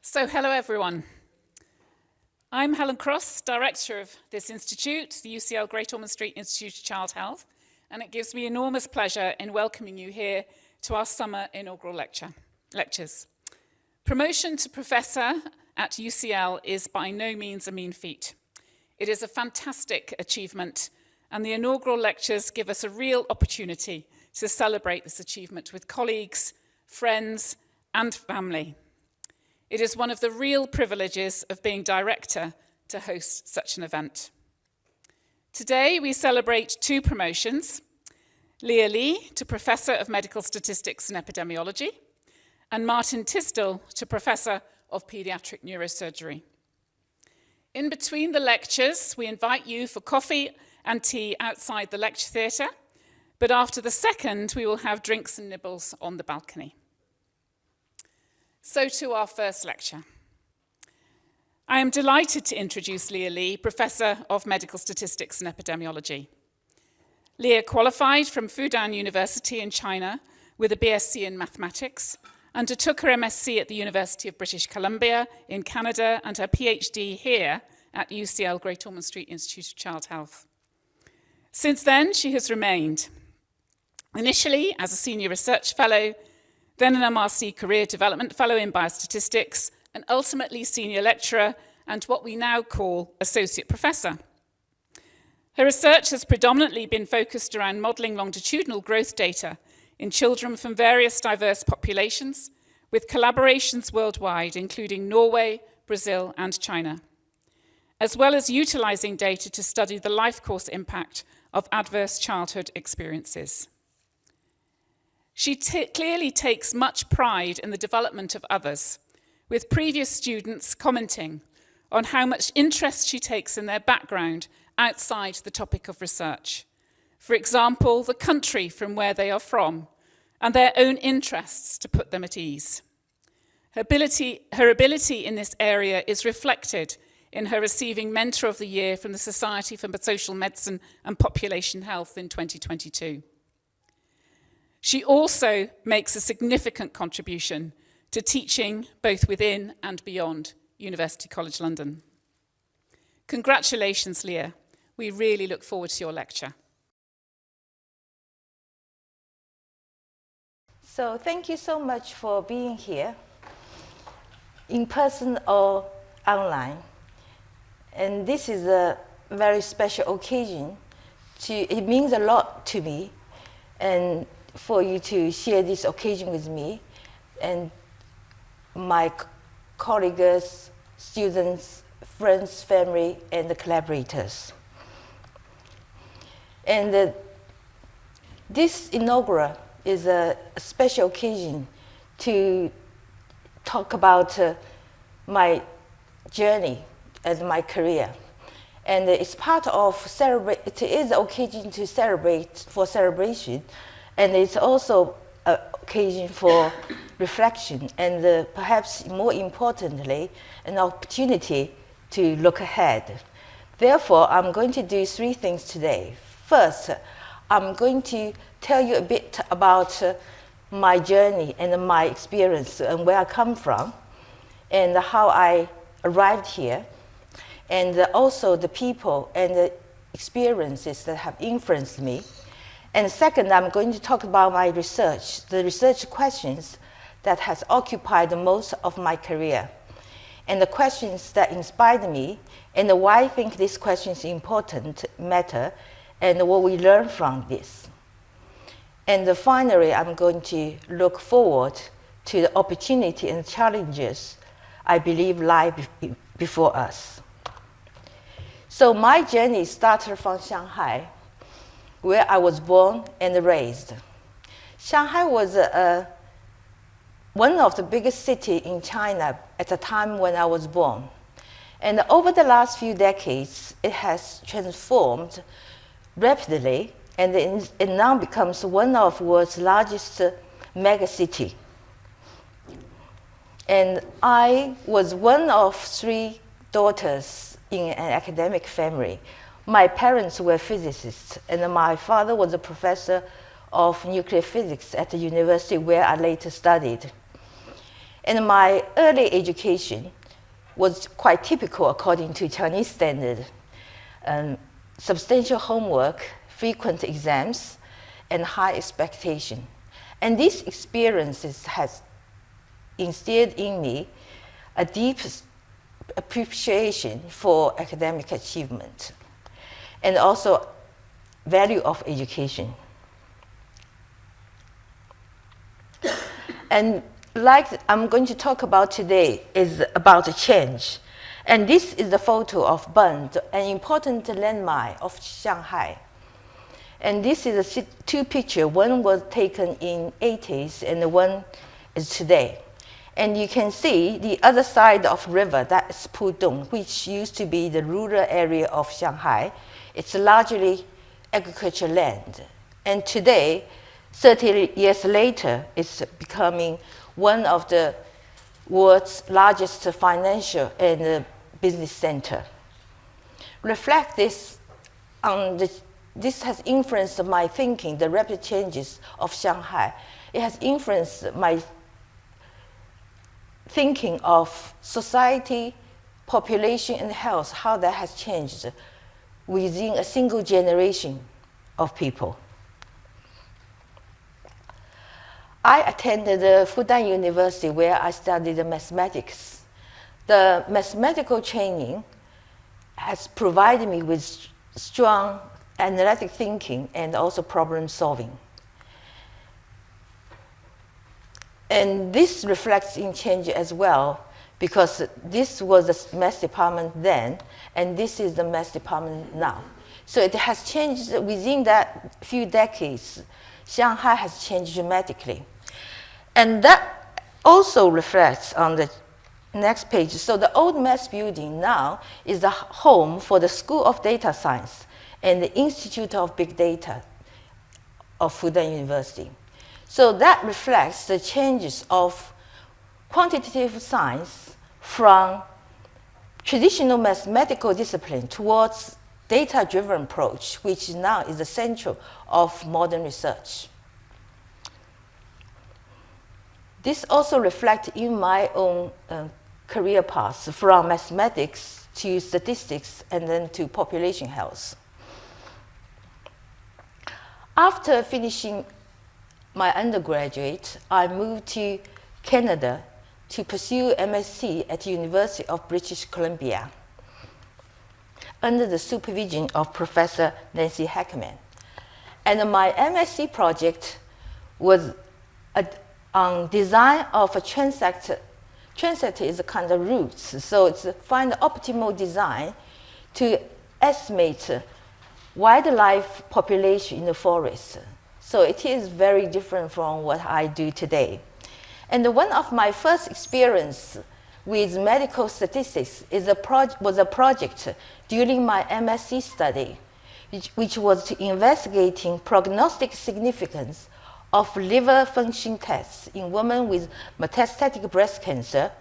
So hello everyone. I'm Helen Cross, Director of this institute, the UCL Great Ormond Street Institute of Child Health, and it gives me enormous pleasure in welcoming you here to our summer inaugural lectures. Promotion to Professor at UCL is by no means a mean feat. It is a fantastic achievement, and the inaugural lectures give us a real opportunity to celebrate this achievement with colleagues, friends, and family. It is one of the real privileges of being director to host such an event. Today, we celebrate two promotions: Leah Li to Professor of Medical Statistics and Epidemiology, and Martin Tisdall to Professor of Pediatric Neurosurgery. In between the lectures, we invite you for coffee and tea outside the lecture theatre, but after the second, we will have drinks and nibbles on the balcony. So to our first lecture. I am delighted to introduce Leah Li, Professor of Medical Statistics and Epidemiology. Leah qualified from Fudan University in China with a BSc in mathematics, undertook her MSc at the University of British Columbia in Canada and her PhD here at UCL Great Ormond Street Institute of Child Health. Since then, she has remained, initially as a Senior Research Fellow, then an MRC Career Development Fellow in Biostatistics, and ultimately Senior Lecturer and what we now call Associate Professor. Her research has predominantly been focused around modelling longitudinal growth data in children from various diverse populations, with collaborations worldwide, including Norway, Brazil, and China, as well as utilising data to study the life course impact of adverse childhood experiences. She clearly takes much pride in the development of others, with previous students commenting on how much interest she takes in their background outside the topic of research. For example, the country from where they are from, and their own interests to put them at ease. Her ability in this area is reflected in her receiving Mentor of the Year from the Society for Social Medicine and Population Health in 2022. She also makes a significant contribution to teaching both within and beyond University College London. Congratulations, Leah. We really look forward to your lecture. So thank you so much for being here, in person or online. And this is a very special occasion. It means a lot to me, and for you to share this occasion with me and my colleagues, students, friends, family, and the collaborators. And this inaugural is a special occasion to talk about my journey and my career. And it's part of it is an occasion to celebration, and it's also an occasion for reflection, and perhaps more importantly, an opportunity to look ahead. Therefore, I'm going to do three things today. First, I'm going to tell you a bit about my journey and my experience and where I come from and how I arrived here, and also the people and the experiences that have influenced me. And second, I'm going to talk about my research, the research questions that has occupied the most of my career, and the questions that inspired me, and why I think these questions matter, and what we learn from this. And finally, I'm going to look forward to the opportunity and challenges I believe lie before us. So my journey started from Shanghai, where I was born and raised. Shanghai was one of the biggest cities in China at the time when I was born. And over the last few decades, it has transformed rapidly, and it now becomes one of the world's largest mega cities. And I was one of three daughters in an academic family. My parents were physicists, and my father was a professor of nuclear physics at the university where I later studied. And my early education was quite typical according to Chinese standard. Substantial homework, frequent exams, and high expectation. And these experiences has instilled in me a deep appreciation for academic achievement and also value of education. And like I'm going to talk about today is about change. And this is the photo of Bund, an important landmark of Shanghai. And this is two pictures. One was taken in 80s and one is today. And you can see the other side of river, that's Pudong, which used to be the rural area of Shanghai. It's largely agricultural land. And today, 30 years later, it's becoming one of the world's largest financial and business center. Reflect this on this has influenced my thinking, the rapid changes of Shanghai. It has influenced my thinking of society, population, and health, how that has changed within a single generation of people. I attended Fudan University where I studied mathematics. The mathematical training has provided me with strong analytic thinking and also problem solving. And this reflects in change as well, because this was the math department then, and this is the math department now. So it has changed within that few decades. Shanghai has changed dramatically. And that also reflects on the next page. So the old math building now is the home for the School of Data Science and the Institute of Big Data of Fudan University. So that reflects the changes of quantitative science from traditional mathematical discipline towards data-driven approach, which now is the central of modern research. This also reflects in my own career path from mathematics to statistics and then to population health. After finishing my undergraduate, I moved to Canada to pursue MSc at the University of British Columbia under the supervision of Professor Nancy Heckman. And my MSc project was on design of a transect. Transect is a kind of roots, so it's find the optimal design to estimate wildlife population in the forest. So it is very different from what I do today. And one of my first experience with medical statistics was a project during my MSc study, which was to investigating prognostic significance of liver function tests in women with metastatic breast cancer.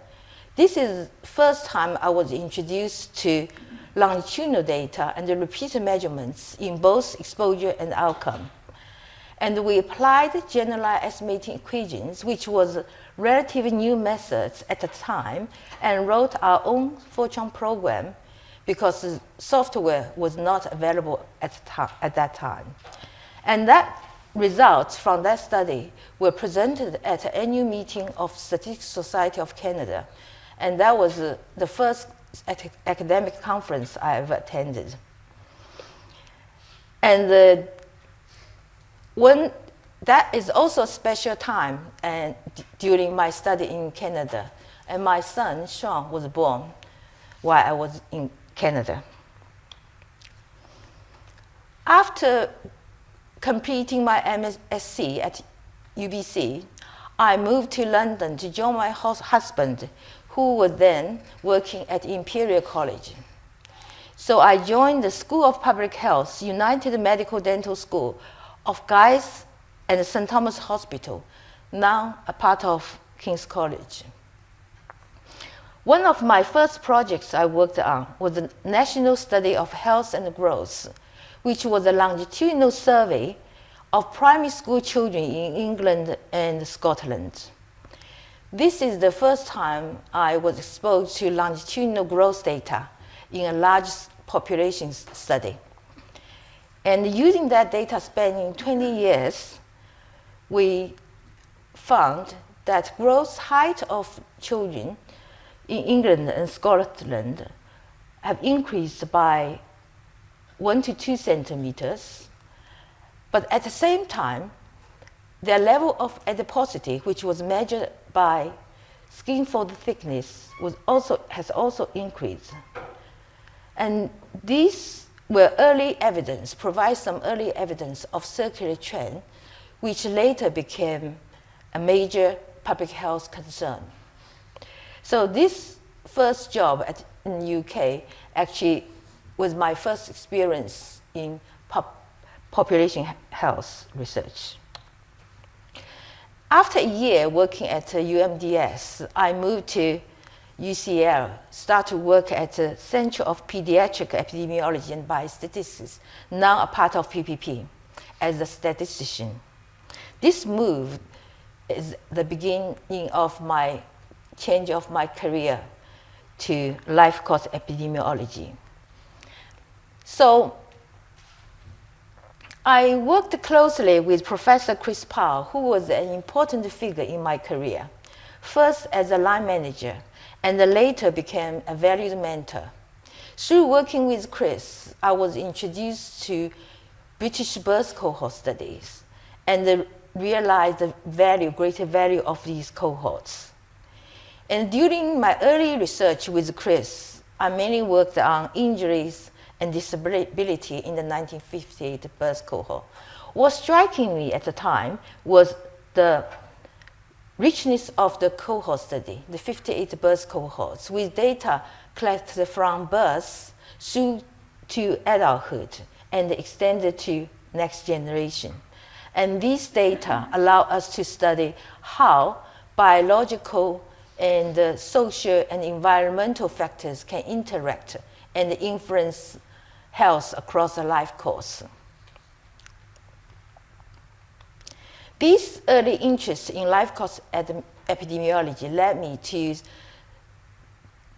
This is the first time I was introduced to longitudinal data and the repeated measurements in both exposure and outcome. And we applied generalized estimating equations, which was a relatively new method at the time, and wrote our own Fortran program because the software was not available at that time. And that results from that study were presented at the annual meeting of Statistics Society of Canada. And that was the first academic conference I ever attended. And that is also a special time during my study in Canada. And my son, Sean, was born while I was in Canada. After completing my MSc at UBC, I moved to London to join my husband, who was then working at Imperial College. So I joined the School of Public Health, United Medical Dental School of Guy's and St. Thomas Hospital, now a part of King's College. One of my first projects I worked on was the National Study of Health and Growth, which was a longitudinal survey of primary school children in England and Scotland. This is the first time I was exposed to longitudinal growth data in a large population study. And using that data spanning 20 years, we found that growth height of children in England and Scotland have increased by 1 to 2 centimeters, but at the same time, their level of adiposity, which was measured by skin fold thickness, has also increased. And these were early evidence, provide some early evidence of circular trend, which later became a major public health concern. So this first job in the UK actually was my first experience in population health research. After a year working at UMDS, I moved to UCL, started to work at the Center of Pediatric Epidemiology and Biostatistics, now a part of PPP, as a statistician. This move is the beginning of my change of my career to life course epidemiology. So I worked closely with Professor Chris Powell, who was an important figure in my career, first as a line manager, and later became a valued mentor. Through working with Chris, I was introduced to British birth cohort studies and realized the greater value of these cohorts. And during my early research with Chris, I mainly worked on injuries and disability in the 1958 birth cohort. What striking me at the time was the richness of the cohort study, the 58 birth cohorts, with data collected from birth through to adulthood and extended to next generation. And these data allow us to study how biological and social and environmental factors can interact and influence health across the life course. This early interest in life course epidemiology led me to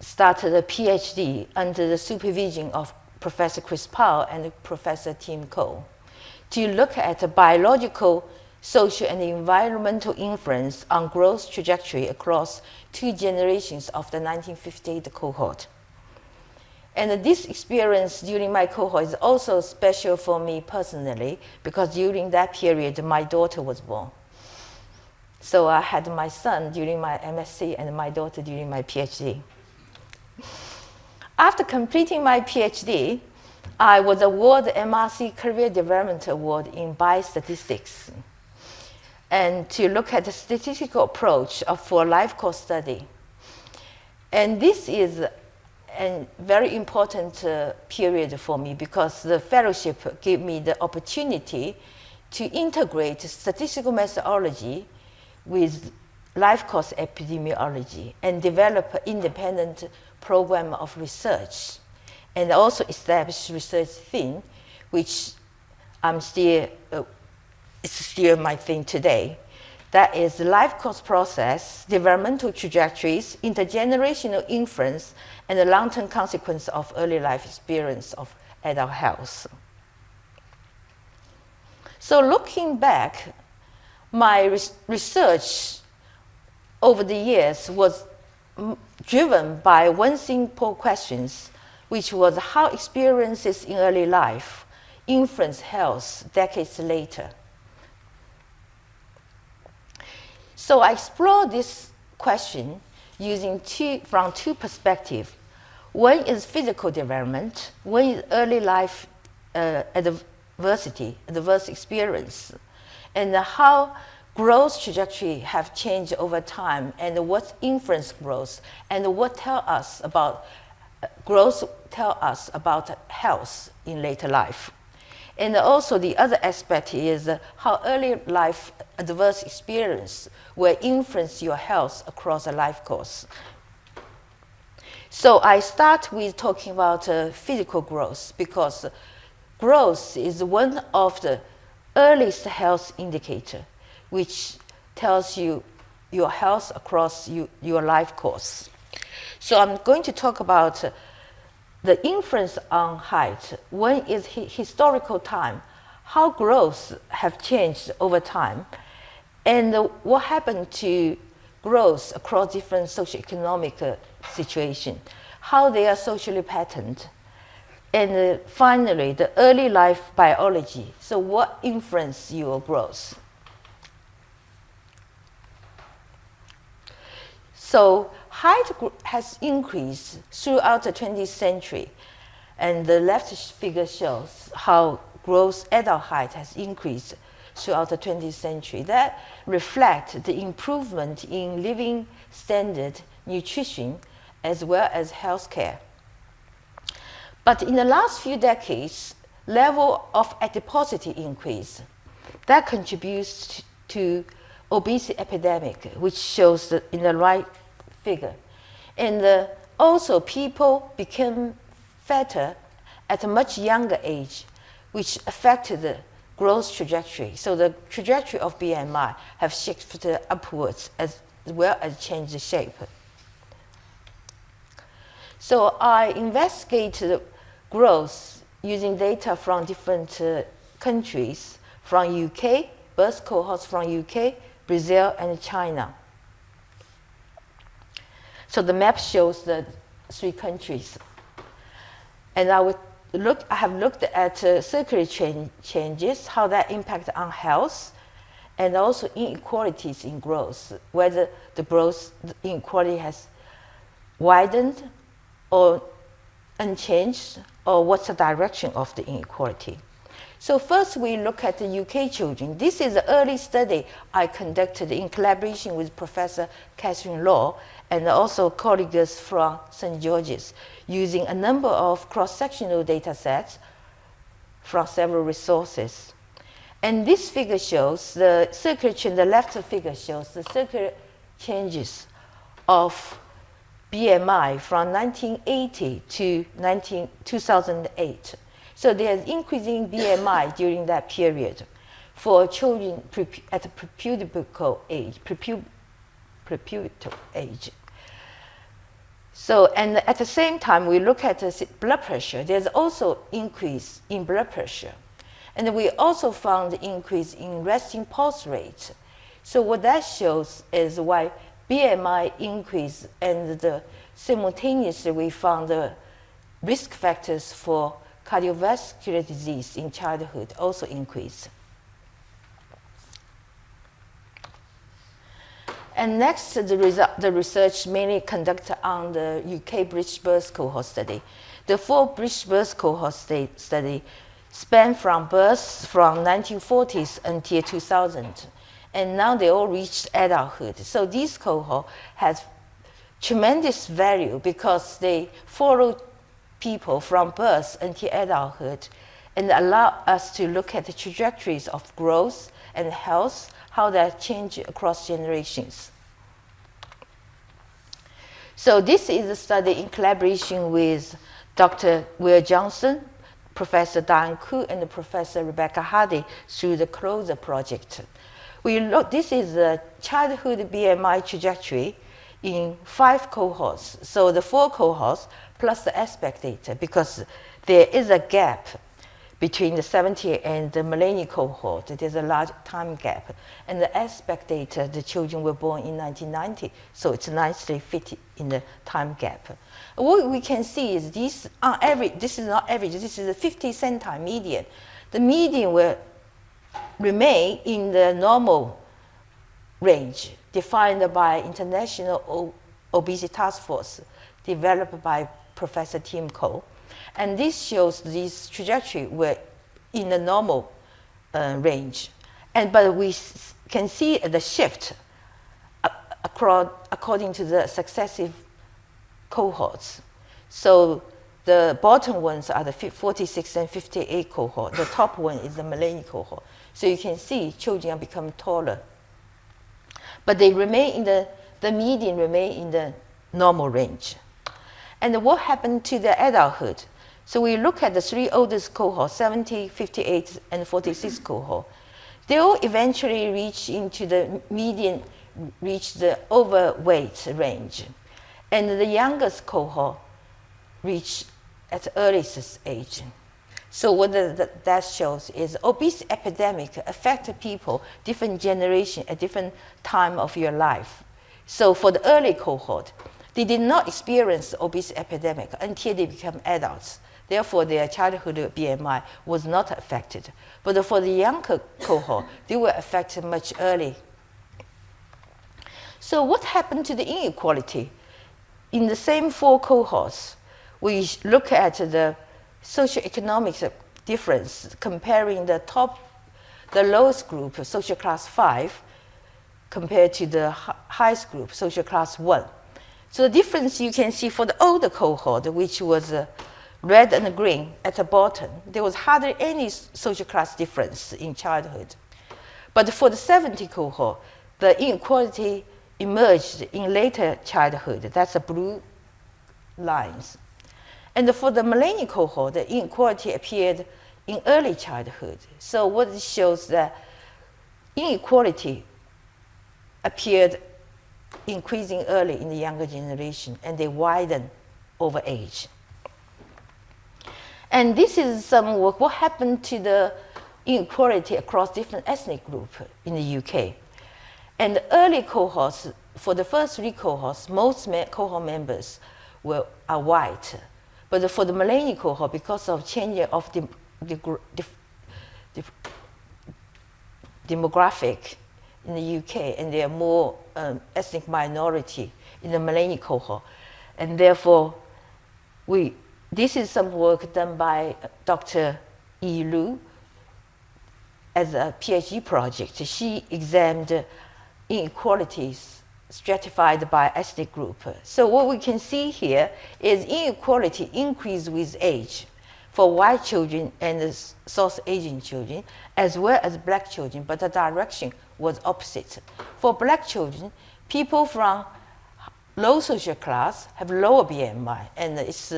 start a PhD under the supervision of Professor Chris Powell and Professor Tim Cole to look at the biological, social, and environmental influence on growth trajectory across 2 generations of the 1958 cohort. And this experience during my cohort is also special for me personally, because during that period, my daughter was born. So I had my son during my MSc and my daughter during my PhD. After completing my PhD, I was awarded the MRC Career Development Award in Biostatistics, and to look at the statistical approach for life course study. And this is a very important period for me, because the fellowship gave me the opportunity to integrate statistical methodology with life course epidemiology and develop an independent program of research, and also establish research theme, which it's still my thing today. That is life course process, developmental trajectories, intergenerational influence, and the long-term consequence of early life experience of adult health. So looking back, my research over the years was driven by one simple question, which was how experiences in early life influence health decades later. So I explored this question from 2 perspectives. One is physical development, one is early life adverse experience, and how growth trajectory have changed over time, and what influence growth, and what growth tell us about health in later life. And also the other aspect is how early life adverse experience will influence your health across a life course. So I start with talking about physical growth, because growth is one of the earliest health indicator, which tells you your health across your life course. So I'm going to talk about the influence on height. When is historical time? How growth have changed over time? And what happened to growth across different socioeconomic situations? How they are socially patterned? And finally, the early life biology. So what influence your growth? So height has increased throughout the 20th century. And the left figure shows how gross adult height has increased throughout the 20th century. That reflects the improvement in living standard, nutrition, as well as healthcare. But in the last few decades, level of adiposity increased. That contributes to obesity epidemic, which shows in the right figure. And also people became fatter at a much younger age, which affected the growth trajectory. So the trajectory of BMI have shifted upwards as well as changed the shape. So I investigated growth using data from different countries, from UK, birth cohorts from UK, Brazil, and China. So the map shows the 3 countries. And I have looked at circulatory changes, how that impact on health, and also inequalities in growth, whether the growth inequality has widened or unchanged, or what's the direction of the inequality. So first we look at the UK children. This is an early study I conducted in collaboration with Professor Catherine Law and also colleagues from St. George's, using a number of cross-sectional data sets from several resources. And this figure shows the circulation, the left figure shows the circular changes of BMI from 1980 to 2008. So there's increasing BMI during that period for children at the prepubertal age. So, and at the same time, we look at the blood pressure. There's also increase in blood pressure. And we also found increase in resting pulse rate. So what that shows is why BMI increase, and simultaneously we found the risk factors for cardiovascular disease in childhood also increase. And next, the research mainly conducted on the UK British birth cohort study. The 4 British birth cohort study span from birth from 1940s until 2000. And now they all reached adulthood. So this cohort has tremendous value because they follow people from birth until adulthood and allow us to look at the trajectories of growth and health, how that change across generations. So this is a study in collaboration with Dr. Will Johnson, Professor Diane Koo, and Professor Rebecca Hardy through the CLOSER project. This is the childhood BMI trajectory in 5 cohorts. So the 4 cohorts plus the aspect data, because there is a gap between the 70 and the millennial cohort. There's a large time gap. And the aspect data, the children were born in 1990, so it's nicely fit in the time gap. What we can see is this, on average, this is not average, this is a 50 centile median. The median will remain in the normal range, defined by International Obesity Task Force, developed by Professor Tim Cole. And this shows this trajectory were in the normal range. But we can see the shift according to the successive cohorts. So the bottom ones are the 46 and 58 cohort. The top one is the millennial cohort. So you can see children are becoming taller. But they remain in the median remain in the normal range. And what happened to the adulthood? So we look at the 3 oldest cohorts, 70, 58, and 46 cohort. They all eventually reach into the median reached the overweight range. And the youngest cohort reached at the earliest age. So what that shows is obesity epidemic affected people, different generation at different time of your life. So for the early cohort, they did not experience the obesity epidemic until they become adults. Therefore, their childhood BMI was not affected. But for the younger cohort, they were affected much early. So what happened to the inequality? In the same 4 cohorts, we look at the socioeconomic difference, comparing the lowest group, social class 5, compared to the highest group, social class 1. So the difference you can see for the older cohort, which was red and green at the bottom, there was hardly any social class difference in childhood. But for the 70 cohort, the inequality emerged in later childhood. That's the blue lines. And for the millennial cohort, the inequality appeared in early childhood. So what it shows that inequality appeared increasing early in the younger generation, and they widen over age. And this is some work, what happened to the inequality across different ethnic groups in the UK. And the early cohorts, for the first 3 cohorts, most cohort members are white. But for the millennial cohort, because of changing of demographic in the UK, and there are more ethnic minority in the millennial cohort, and therefore this is some work done by Dr. Li as a PhD project. She examined inequalities stratified by ethnic group. So what we can see here is inequality increase with age for white children and South Asian children, as well as black children, but the direction was opposite. For black children, people from low social class have lower BMI, and it's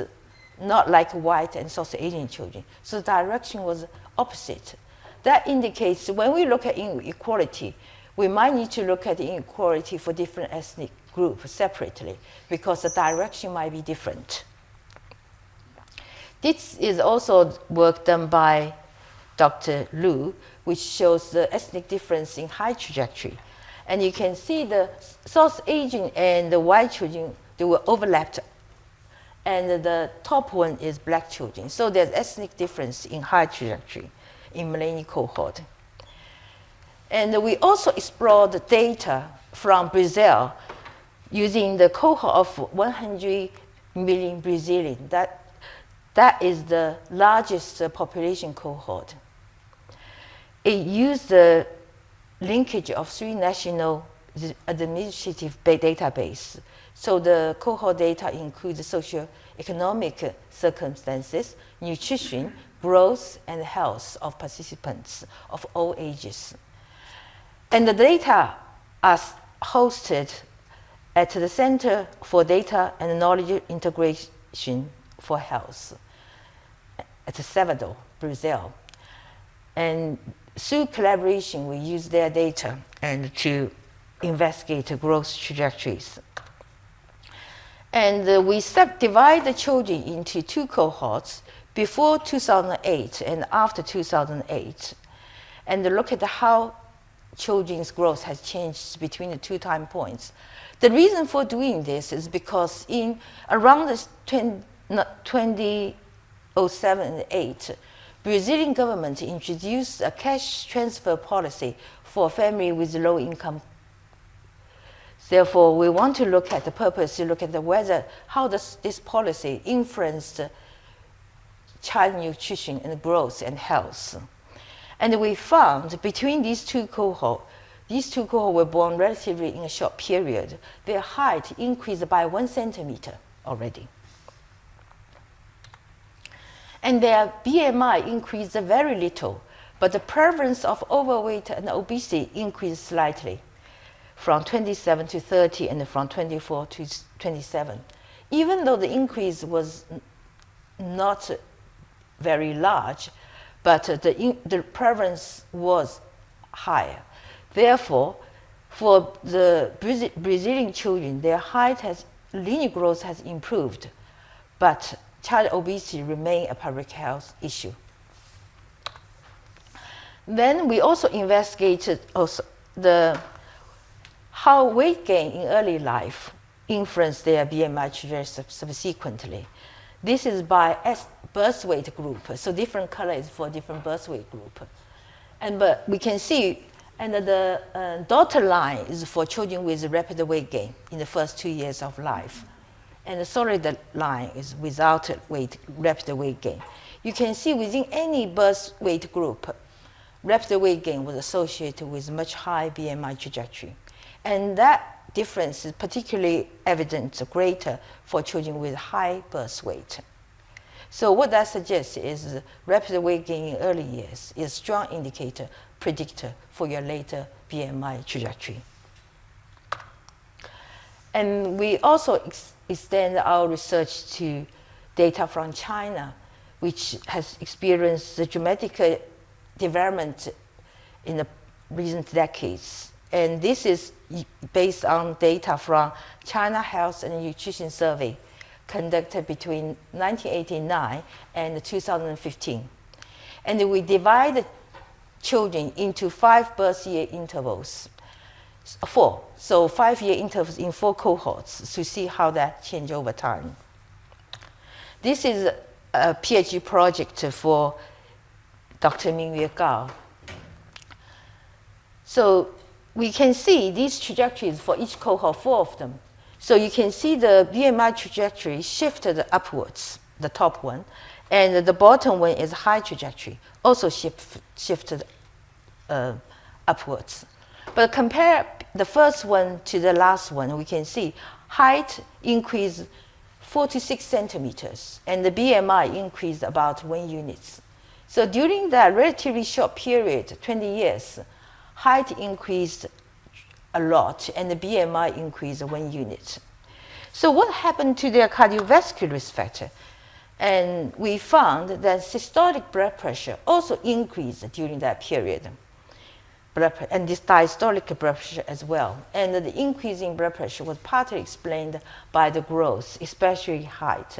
not like white and South Asian children. So the direction was opposite. That indicates when we look at inequality, we might need to look at the inequality for different ethnic groups separately, because the direction might be different. This is also work done by Dr. Li, which shows the ethnic difference in height trajectory. And you can see the South Asian and the white children, they were overlapped. And the top one is black children. So there's ethnic difference in height trajectory in millennial cohort. And we also explored the data from Brazil using the cohort of 100 million Brazilians. That is the largest population cohort. It used the linkage of 3 national administrative database. So the cohort data includes socioeconomic circumstances, nutrition, growth, and health of participants of all ages. And the data are hosted at the Center for Data and Knowledge Integration for Health at Salvador, Brazil. And through collaboration, we use their data and to investigate growth trajectories. And we divide the children into 2 cohorts, before 2008 and after 2008, and look at how children's growth has changed between the 2 time points. The reason for doing this is because in around 2007 and 2008, Brazilian government introduced a cash transfer policy for family with low income. Therefore, we want to look at the purpose, to look at whether how does this policy influence child nutrition and growth and health. And we found between these 2 cohorts were born relatively in a short period. Their height increased by 1 centimeter already. And their BMI increased very little, but the prevalence of overweight and obesity increased slightly from 27 to 30 and from 24 to 27. Even though the increase was not very large, but the prevalence was higher. Therefore, for the Brazilian children, their linear growth has improved, but child obesity remains a public health issue. Then we also investigated how weight gain in early life influenced their BMI trajectory subsequently. This is by birth weight group, so different colors for different birth weight group. But we can see, and the dotted line is for children with rapid weight gain in the first 2 years of life. And the solid line is without rapid weight gain. You can see within any birth weight group, rapid weight gain was associated with much high BMI trajectory. And that difference is particularly evident, greater for children with high birth weight. So what that suggests is rapid weight gain in early years is a strong indicator, predictor for your later BMI trajectory. And we also extend our research to data from China, which has experienced the dramatic development in the recent decades. And this is based on data from China Health and Nutrition Survey conducted between 1989 and 2015. And we divided children into 5 birth year intervals. 4. So 5-year intervals in 4 cohorts to see how that changed over time. This is a PhD project for Dr. Mingyue Gao. So we can see these trajectories for each cohort, 4 of them. So you can see the BMI trajectory shifted upwards, the top one, and the bottom one is high trajectory, also shifted upwards. But compare the first one to the last one, we can see height increased 46 centimeters, and the BMI increased about 1 unit. So during that relatively short period, 20 years, height increased a lot, and the BMI increased 1 unit. So what happened to their cardiovascular risk factor? And we found that systolic blood pressure also increased during that period, and this diastolic blood pressure as well. And the increase in blood pressure was partly explained by the growth, especially height.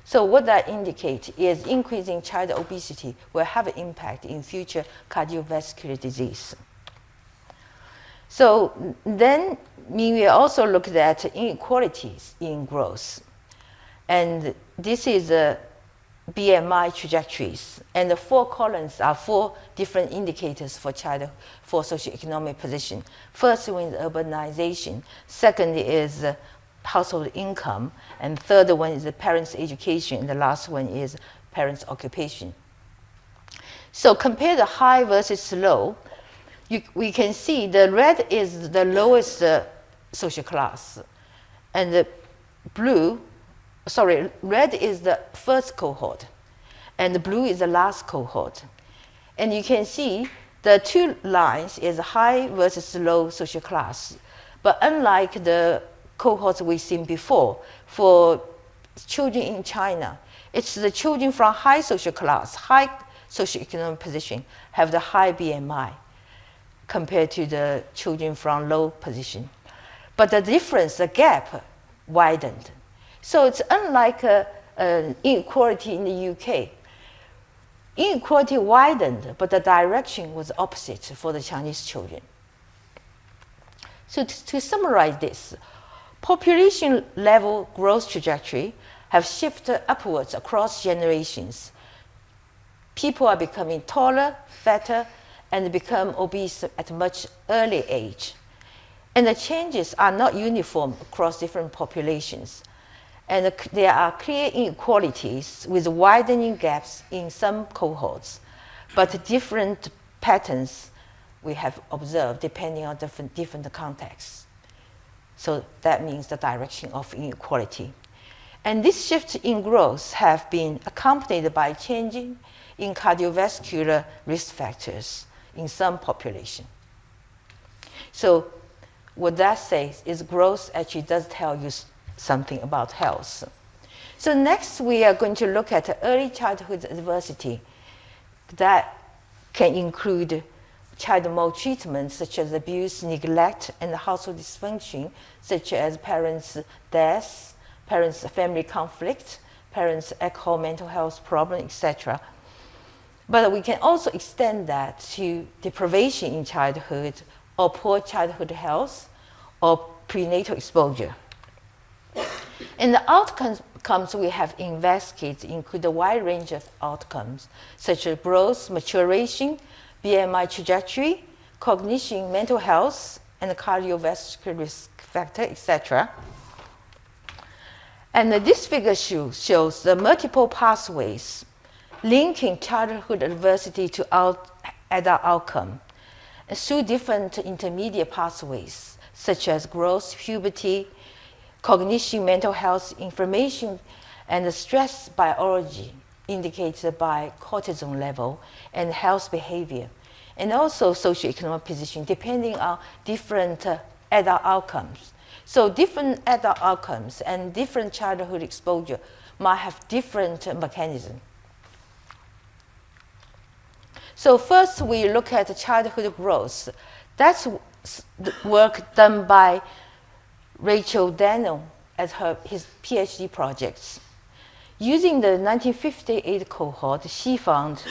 So what that indicates is increasing child obesity will have an impact in future cardiovascular disease. So then we also looked at inequalities in growth. And this is BMI trajectories. And the 4 columns are 4 different indicators for socioeconomic position. First one is urbanization. Second is household income. And third one is the parents' education. And the last one is parents' occupation. So compare the high versus low. We can see the red is the lowest social class. And the red is the first cohort, and the blue is the last cohort. And you can see the 2 lines is high versus low social class. But unlike the cohorts we've seen before, for children in China, it's the children from high social class, high socioeconomic position, have the high BMI compared to the children from low position. But the difference, the gap, widened. So it's unlike inequality in the UK. Inequality widened, but the direction was opposite for the Chinese children. So to summarize this, population level growth trajectory have shifted upwards across generations. People are becoming taller, fatter, and become obese at a much early age. And the changes are not uniform across different populations. And there are clear inequalities with widening gaps in some cohorts, but different patterns we have observed depending on different contexts. So that means the direction of inequality. And this shift in growth have been accompanied by changing in cardiovascular risk factors in some population. So what that says is growth actually does tell you something about health. So next we are going to look at early childhood adversity that can include child maltreatment, such as abuse, neglect, and household dysfunction, such as parents' deaths, parents' family conflict, parents' alcohol, mental health problem, etc. But we can also extend that to deprivation in childhood, or poor childhood health, or prenatal exposure. And the outcomes we have investigated include a wide range of outcomes, such as growth, maturation, BMI trajectory, cognition, mental health, and cardiovascular risk factor, etc. And this figure shows the multiple pathways linking childhood adversity to adult outcome through different intermediate pathways, such as growth, puberty, cognition, mental health, inflammation, and stress biology indicated by cortisol level and health behavior, and also socioeconomic position depending on different adult outcomes. So different adult outcomes and different childhood exposure might have different mechanisms. So first we look at childhood growth. That's the work done by Rachel Daniel at his PhD projects. Using the 1958 cohort, she found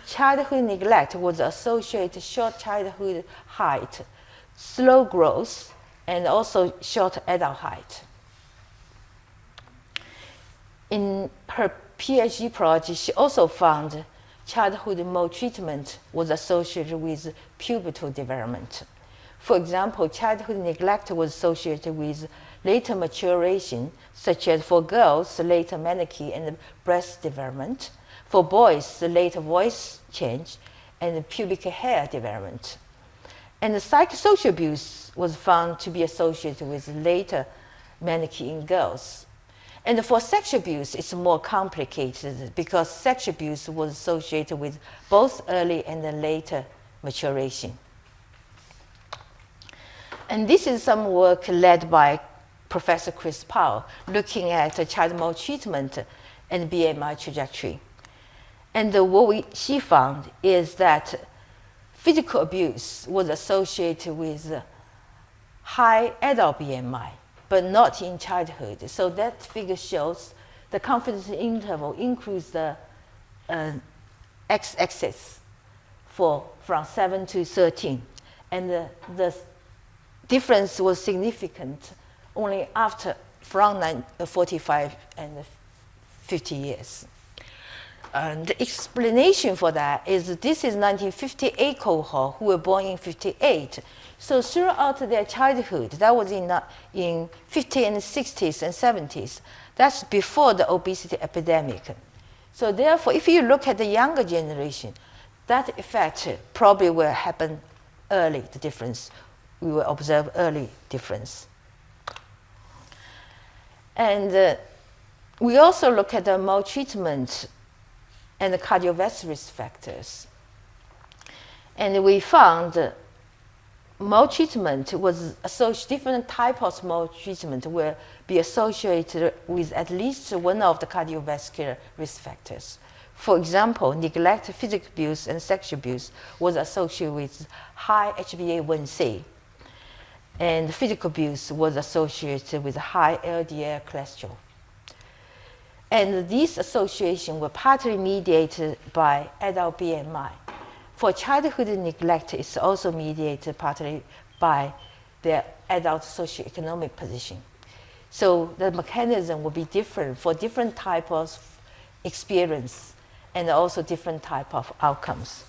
childhood neglect was associated short childhood height, slow growth, and also short adult height. In her PhD project, she also found childhood maltreatment was associated with pubertal development. For example, childhood neglect was associated with later maturation, such as for girls, later menarche and breast development, for boys, the later voice change and pubic hair development. And the psychosocial abuse was found to be associated with later menarche in girls. And for sexual abuse, it's more complicated because sexual abuse was associated with both early and later maturation. And this is some work led by Professor Chris Powell, looking at child maltreatment and BMI trajectory. And what she found is that physical abuse was associated with high adult BMI, but not in childhood. So that figure shows the confidence interval includes the x-axis from 7 to 13. And the difference was significant only after from 45 and 50 years. And the explanation for that is this is 1958 cohort who were born in 58. So throughout their childhood, that was in 50s and 60s and 70s. That's before the obesity epidemic. So therefore, if you look at the younger generation, that effect probably will happen early, the difference. We will observe early difference. And we also look at the maltreatment and the cardiovascular risk factors. And we found maltreatment was associated, different types of maltreatment will be associated with at least one of the cardiovascular risk factors. For example, neglect, physical abuse, and sexual abuse was associated with high HbA1c. And physical abuse was associated with high LDL cholesterol. And these associations were partly mediated by adult BMI. For childhood neglect, it's also mediated partly by their adult socioeconomic position. So the mechanism will be different for different types of experience and also different type of outcomes.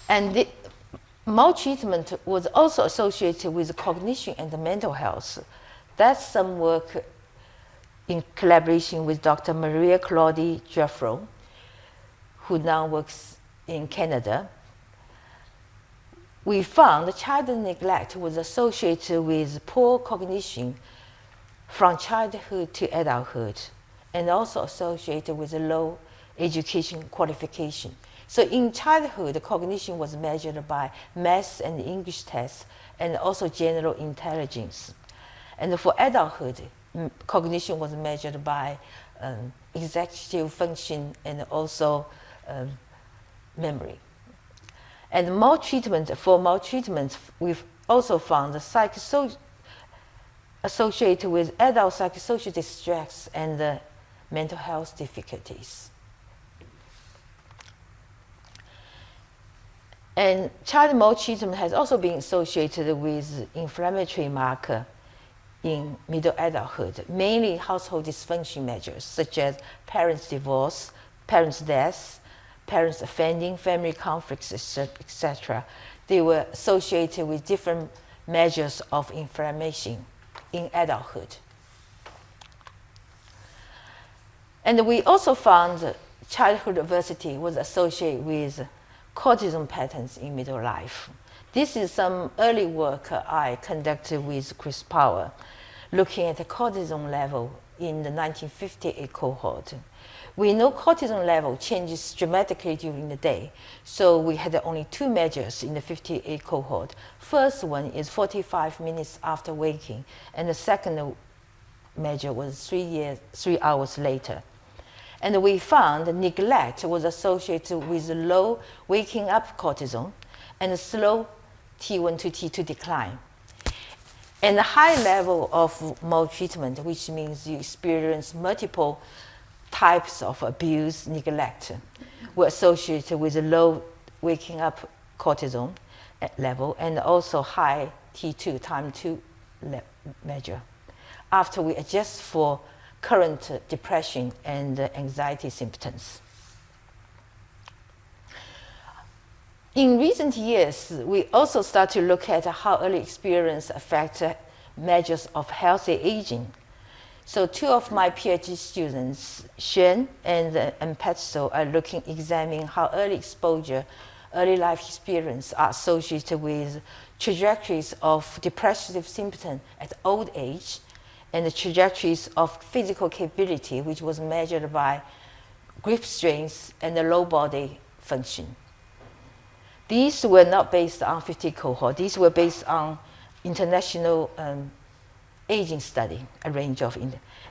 And the maltreatment was also associated with cognition and mental health. That's some work in collaboration with Dr. Maria Claudie Jeffro, who now works in Canada. We found child neglect was associated with poor cognition from childhood to adulthood, and also associated with low education qualification. So in childhood, the cognition was measured by math and English tests, and also general intelligence. And for adulthood, cognition was measured by executive function and also memory. And for maltreatment, we've also found associated with adult psychosocial distress and mental health difficulties. And child maltreatment has also been associated with inflammatory marker in middle adulthood, mainly household dysfunction measures such as parents' divorce, parents' deaths, parents offending, family conflicts, etc. They were associated with different measures of inflammation in adulthood. And we also found childhood adversity was associated with cortisol patterns in middle life. This is some early work I conducted with Chris Power, looking at the cortisol level in the 1958 cohort. We know cortisol level changes dramatically during the day, so we had only 2 measures in the 58 cohort. First one is 45 minutes after waking, and the second measure was 3 hours later. And we found neglect was associated with low waking up cortisol and a slow T1 to T2 decline. And a high level of maltreatment, which means you experience multiple types of abuse, neglect, were associated with a low waking up cortisol level and also high T2, time 2 measure, after we adjust for current depression and anxiety symptoms. In recent years, we also start to look at how early experience affects measures of healthy aging. So 2 of my PhD students, Xuan and Petzo, are examining how early exposure, early life experience are associated with trajectories of depressive symptoms at old age and the trajectories of physical capability, which was measured by grip strength and the low body function. These were not based on 50 cohort. These were based on international aging study, a range of.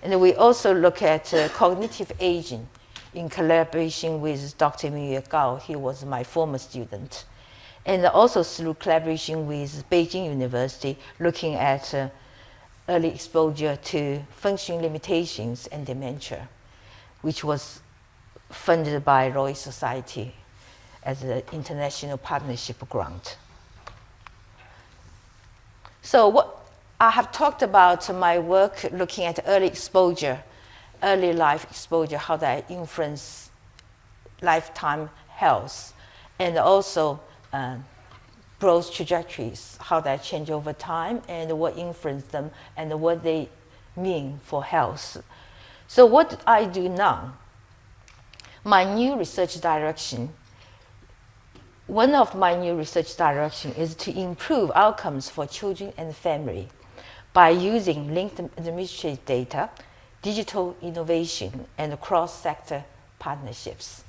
And we also look at cognitive aging in collaboration with Dr. Miyue Gao. He was my former student. And also through collaboration with Beijing University, looking at early exposure to functioning limitations and dementia, which was funded by Royal Society as an international partnership grant. So what I have talked about my work looking at early exposure, early life exposure, how that influence lifetime health, and also growth trajectories, how that change over time, and what influence them, and what they mean for health. So what I do now, my new research direction, one of my new research direction is to improve outcomes for children and family by using linked administrative data, digital innovation, and cross-sector partnerships.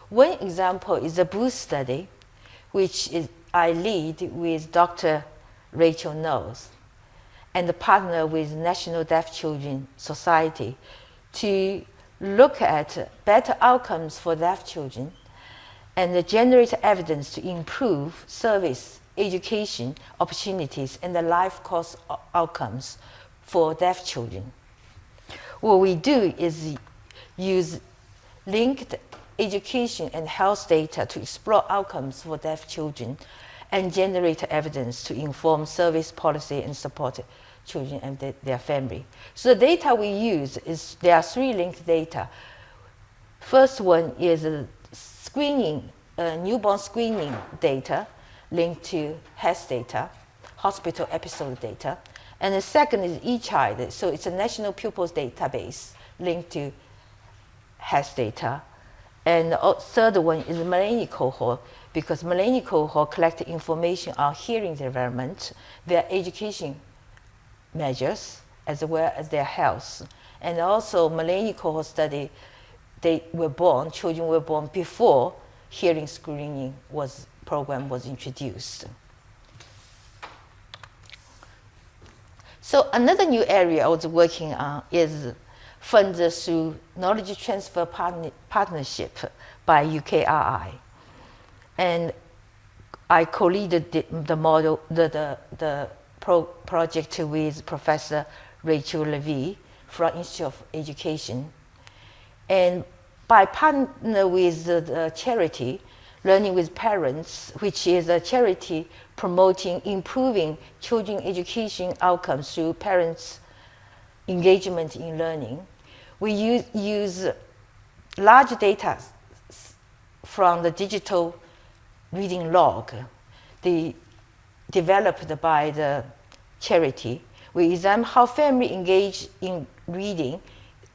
One example is the BOOST study, which I lead with Dr. Rachel Knowles and partner with National Deaf Children Society to look at better outcomes for deaf children and generate evidence to improve service, education opportunities, and the life course outcomes for deaf children. What we do is use linked education and health data to explore outcomes for deaf children and generate evidence to inform service policy and support children and their family. So the data we use is, there are 3 linked data. First one is screening, newborn screening data linked to health data, hospital episode data. And the second is eChild, so it's a national pupils database linked to health data. And the third one is the millennial cohort, because millennial cohort collect information on hearing development, their education measures, as well as their health. And also millennial cohort study, children were born before hearing screening program was introduced. So another new area I was working on is funded through knowledge transfer partnership by UKRI. And I co-leaded the project with Professor Leah Li from Institute of Education. And by partner with the charity, Learning with Parents, which is a charity promoting improving children education outcomes through parents' engagement in learning, we use large data from the digital reading log developed by the charity. We examine how families engage in reading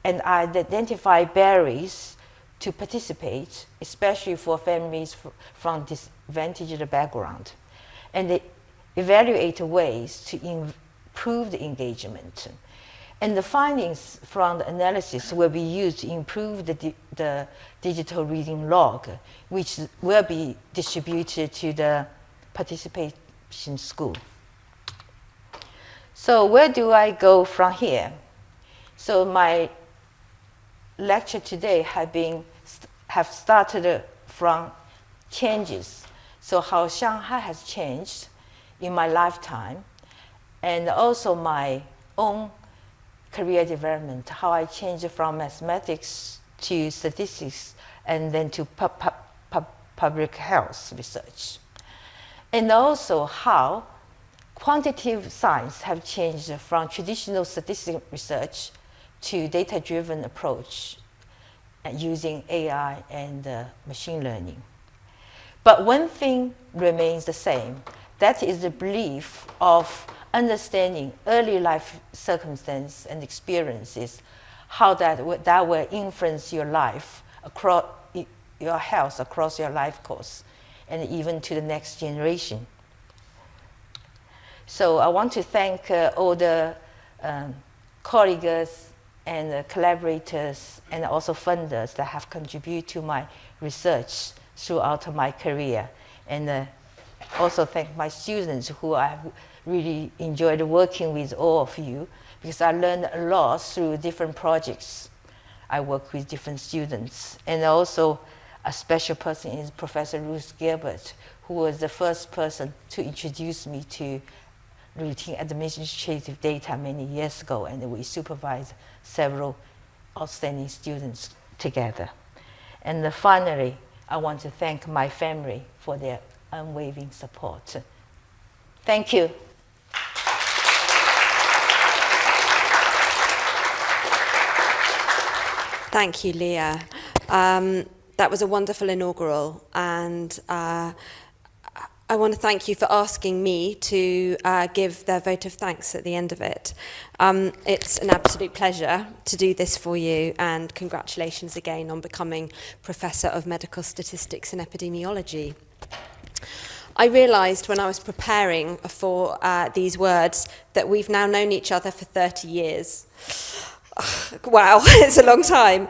and identify barriers to participate, especially for families from disadvantaged background, and they evaluate ways to improve the engagement. And the findings from the analysis will be used to improve the digital reading log, which will be distributed to the participation school. So where do I go from here? So my lecture today have started from changes. So how Shanghai has changed in my lifetime, and also my own career development, how I changed from mathematics to statistics and then to public health research. And also how quantitative science have changed from traditional statistical research to data-driven approach using AI and machine learning. But one thing remains the same. That is the belief of understanding early life circumstances and experiences, how that will influence your life, across your health across your life course, and even to the next generation. So I want to thank all the colleagues and collaborators and also funders that have contributed to my research throughout my career. And also thank my students who I have really enjoyed working with all of you, because I learned a lot through different projects. I work with different students. And also a special person is Professor Ruth Gilbert, who was the first person to introduce me to routine administrative data many years ago, and we supervised several outstanding students together. And finally, I want to thank my family for their unwavering support. Thank you. Thank you, Leah. That was a wonderful inaugural, and I want to thank you for asking me to give the vote of thanks at the end of it. It's an absolute pleasure to do this for you, and congratulations again on becoming Professor of Medical Statistics and Epidemiology. I realised when I was preparing for these words that we've now known each other for 30 years. Wow, it's a long time.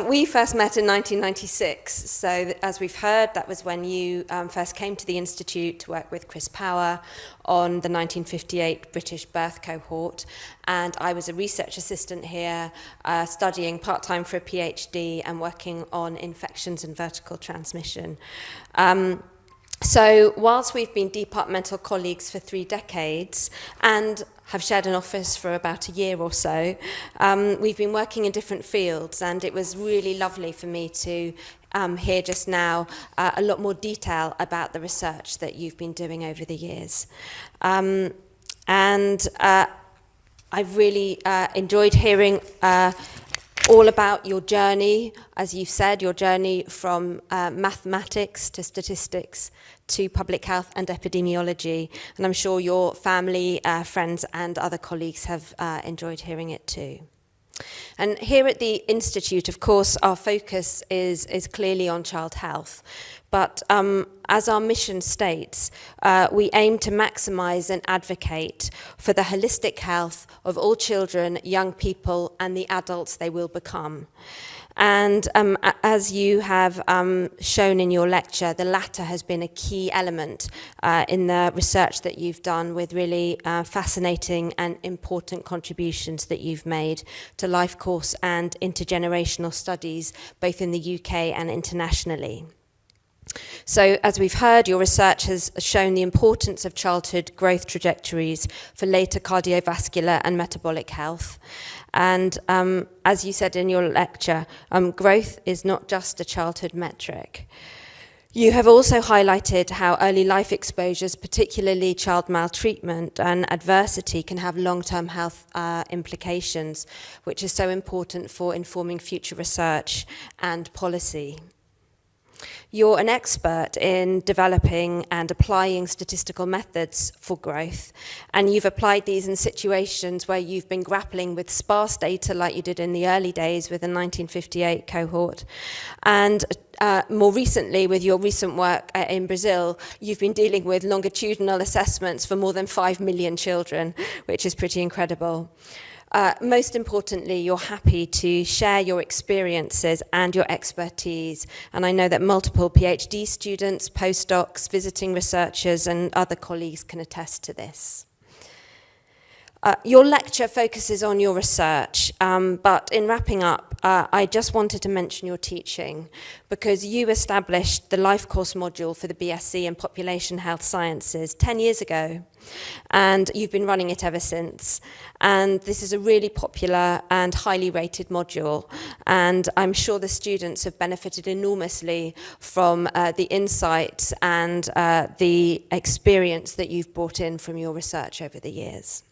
We first met in 1996, so as we've heard, that was when you first came to the Institute to work with Chris Power on the 1958 British birth cohort, and I was a research assistant here, studying part-time for a PhD and working on infections and vertical transmission. So whilst we've been departmental colleagues for 3 decades and have shared an office for about a year or so, we've been working in different fields, and it was really lovely for me to hear just now a lot more detail about the research that you've been doing over the years. I've really enjoyed hearing all about your journey, as you've said, your journey from mathematics to statistics to public health and epidemiology. And I'm sure your family, friends and other colleagues have enjoyed hearing it too. And here at the Institute, of course, our focus is clearly on child health. But as our mission states, we aim to maximise and advocate for the holistic health of all children, young people, and the adults they will become. And as you have shown in your lecture, the latter has been a key element in the research that you've done, with really fascinating and important contributions that you've made to life course and intergenerational studies, both in the UK and internationally. So, as we've heard, your research has shown the importance of childhood growth trajectories for later cardiovascular and metabolic health. And as you said in your lecture, growth is not just a childhood metric. You have also highlighted how early life exposures, particularly child maltreatment and adversity, can have long-term health implications, which is so important for informing future research and policy. You're an expert in developing and applying statistical methods for growth, and you've applied these in situations where you've been grappling with sparse data like you did in the early days with the 1958 cohort. And more recently, with your recent work in Brazil, you've been dealing with longitudinal assessments for more than 5 million children, which is pretty incredible. Most importantly, you're happy to share your experiences and your expertise. And I know that multiple PhD students, postdocs, visiting researchers, and other colleagues can attest to this. Your lecture focuses on your research, but in wrapping up, I just wanted to mention your teaching, because you established the life course module for the BSc in Population Health Sciences 10 years ago, and you've been running it ever since. And this is a really popular and highly rated module, and I'm sure the students have benefited enormously from the insights and the experience that you've brought in from your research over the years.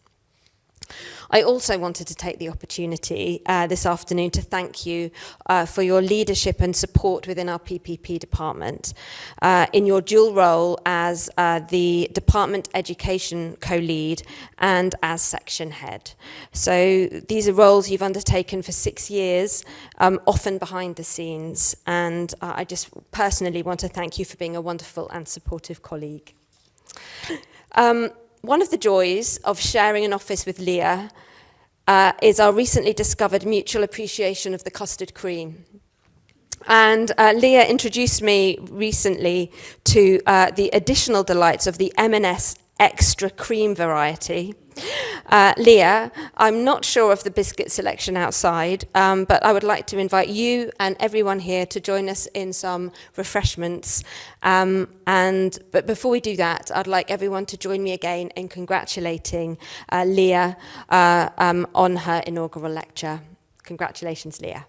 I also wanted to take the opportunity this afternoon to thank you for your leadership and support within our PPP department in your dual role as the department education co-lead and as section head. So these are roles you've undertaken for 6 years, often behind the scenes, and I just personally want to thank you for being a wonderful and supportive colleague. One of the joys of sharing an office with Leah is our recently discovered mutual appreciation of the custard cream. And Leah introduced me recently to the additional delights of the M&S extra cream variety. Leah, I'm not sure of the biscuit selection outside, but I would like to invite you and everyone here to join us in some refreshments. But before we do that, I'd like everyone to join me again in congratulating Leah on her inaugural lecture. Congratulations, Leah.